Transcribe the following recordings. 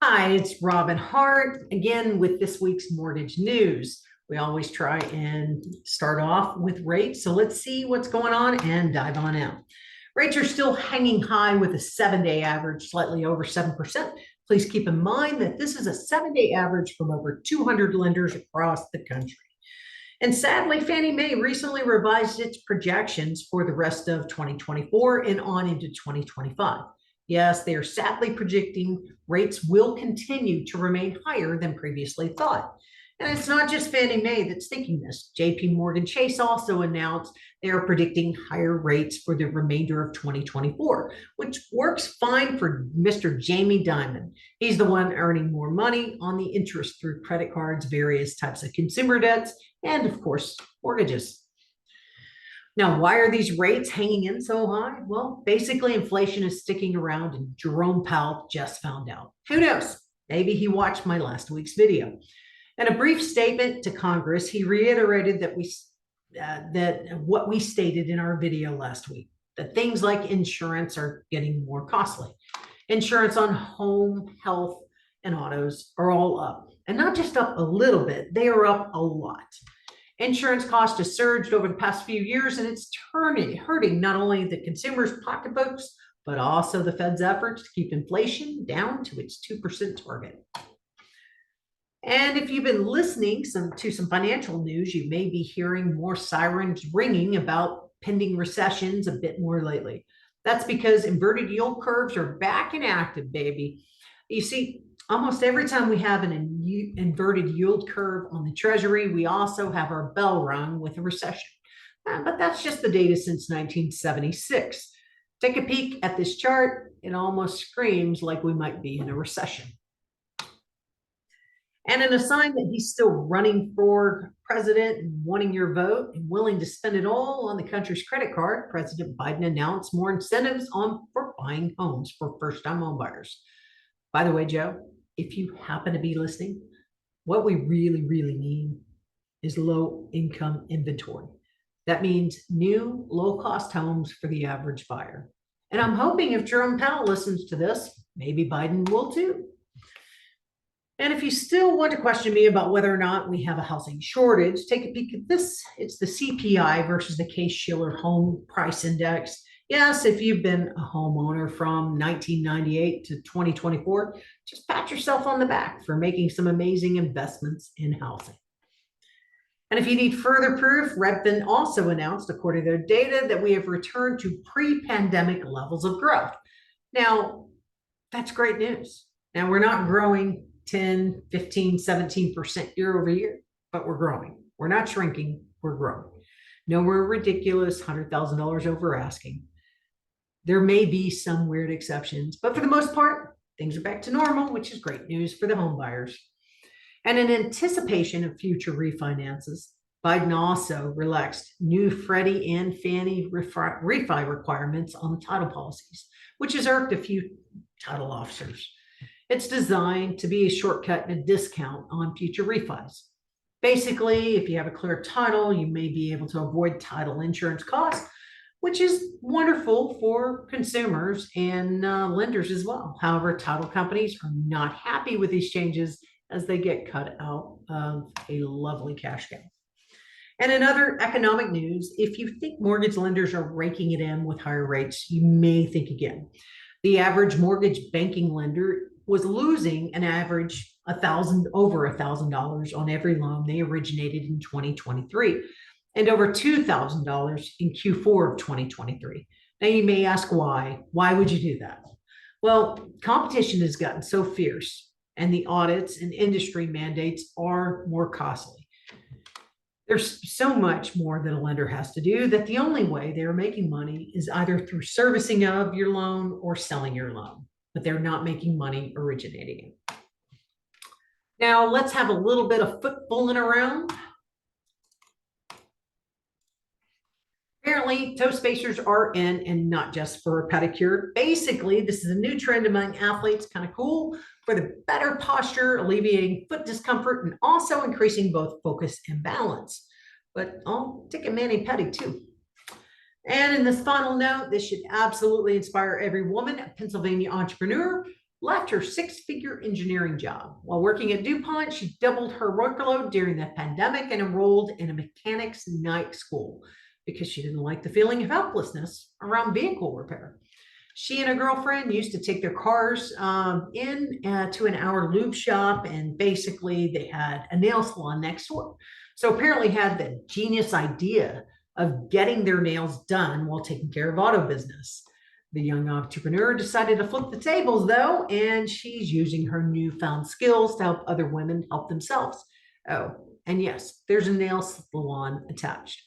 Hi, it's Robin Hart again with this week's mortgage news. We always try and start off with rates. So let's see what's going on and dive on in. Rates are still hanging high with a 7-day average slightly over 7%. Please keep in mind that this is a 7-day average from over 200 lenders across the country. And sadly, Fannie Mae recently revised its projections for the rest of 2024 and on into 2025. Yes, they are sadly predicting rates will continue to remain higher than previously thought. And it's not just Fannie Mae that's thinking this. JP Morgan Chase also announced they are predicting higher rates for the remainder of 2024, which works fine for Mr. Jamie Dimon. He's the one earning more money on the interest through credit cards, various types of consumer debts, and of course, mortgages. Now, why are these rates hanging in so high? Well, basically, inflation is sticking around, and Jerome Powell just found out. Who knows? Maybe he watched my last week's video. In a brief statement to Congress, he reiterated that what we stated in our video last week, that things like insurance are getting more costly. Insurance on home, health, and autos are all up, and not just up a little bit, they are up a lot. Insurance costs have surged over the past few years, and it's hurting not only the consumers' pocketbooks, but also the Fed's efforts to keep inflation down to its 2% target. And if you've been listening to some financial news, you may be hearing more sirens ringing about pending recessions a bit more lately. That's because inverted yield curves are back and active, baby. You see, almost every time we have an inverted yield curve on the Treasury, we also have our bell rung with a recession. But that's just the data since 1976. Take a peek at this chart. It almost screams like we might be in a recession. And in a sign that he's still running for president and wanting your vote and willing to spend it all on the country's credit card, President Biden announced more incentives for buying homes for first-time homebuyers. By the way, Joe, if you happen to be listening, what we really, really need is low-income inventory. That means new, low-cost homes for the average buyer. And I'm hoping if Jerome Powell listens to this, maybe Biden will too. And if you still want to question me about whether or not we have a housing shortage, take a peek at this. It's the CPI versus the Case-Shiller Home Price Index. Yes, if you've been a homeowner from 1998 to 2024, just pat yourself on the back for making some amazing investments in housing. And if you need further proof, Redfin also announced, according to their data, that we have returned to pre-pandemic levels of growth. Now, that's great news. Now, we're not growing 10, 15, 17% year over year, but we're growing. We're not shrinking, we're growing. Nowhere ridiculous, $100,000 over asking. There may be some weird exceptions, but for the most part, things are back to normal, which is great news for the home buyers. And in anticipation of future refinances, Biden also relaxed new Freddie and Fannie refi requirements on the title policies, which has irked a few title officers. It's designed to be a shortcut and a discount on future refis. Basically, if you have a clear title, you may be able to avoid title insurance costs, which is wonderful for consumers and lenders as well. However, title companies are not happy with these changes as they get cut out of a lovely cash cow. And in other economic news, if you think mortgage lenders are raking it in with higher rates, you may think again. The average mortgage banking lender was losing an average over $1,000 on every loan they originated in 2023, and over $2,000 in Q4 of 2023. Now you may ask why. Why would you do that? Well, competition has gotten so fierce, and the audits and industry mandates are more costly. There's so much more that a lender has to do that the only way they're making money is either through servicing of your loan or selling your loan, but they're not making money originating it. Now let's have a little bit of foot fooling around. Apparently, toe spacers are in, and not just for a pedicure. Basically, this is a new trend among athletes, kind of cool, for the better posture, alleviating foot discomfort, and also increasing both focus and balance. But I'll take a mani-pedi too. And in this final note, this should absolutely inspire every woman, a Pennsylvania entrepreneur, left her six-figure engineering job. While working at DuPont, she doubled her workload during the pandemic and enrolled in a mechanics night school because she didn't like the feeling of helplessness around vehicle repair. She and a girlfriend used to take their cars to an hour lube shop, and basically they had a nail salon next door. So apparently had the genius idea of getting their nails done while taking care of auto business. The young entrepreneur decided to flip the tables though, and she's using her newfound skills to help other women help themselves. Oh, and yes, there's a nail salon attached.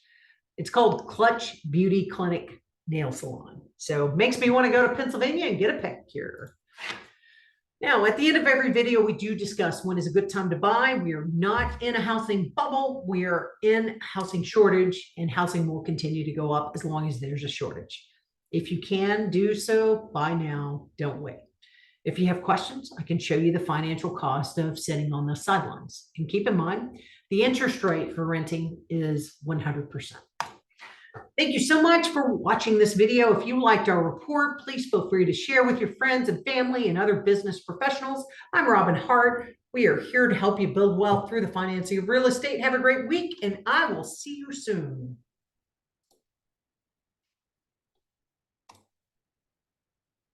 It's called Clutch Beauty Clinic Nail Salon. So makes me want to go to Pennsylvania and get a pedicure. Now, at the end of every video, we do discuss when is a good time to buy. We are not in a housing bubble. We are in housing shortage, and housing will continue to go up as long as there's a shortage. If you can do so, buy now, don't wait. If you have questions, I can show you the financial cost of sitting on the sidelines. And keep in mind, the interest rate for renting is 100%. Thank you so much for watching this video. If you liked our report, please feel free to share with your friends and family and other business professionals. I'm Robin Hart. We are here to help you build wealth through the financing of real estate. Have a great week, and I will see you soon.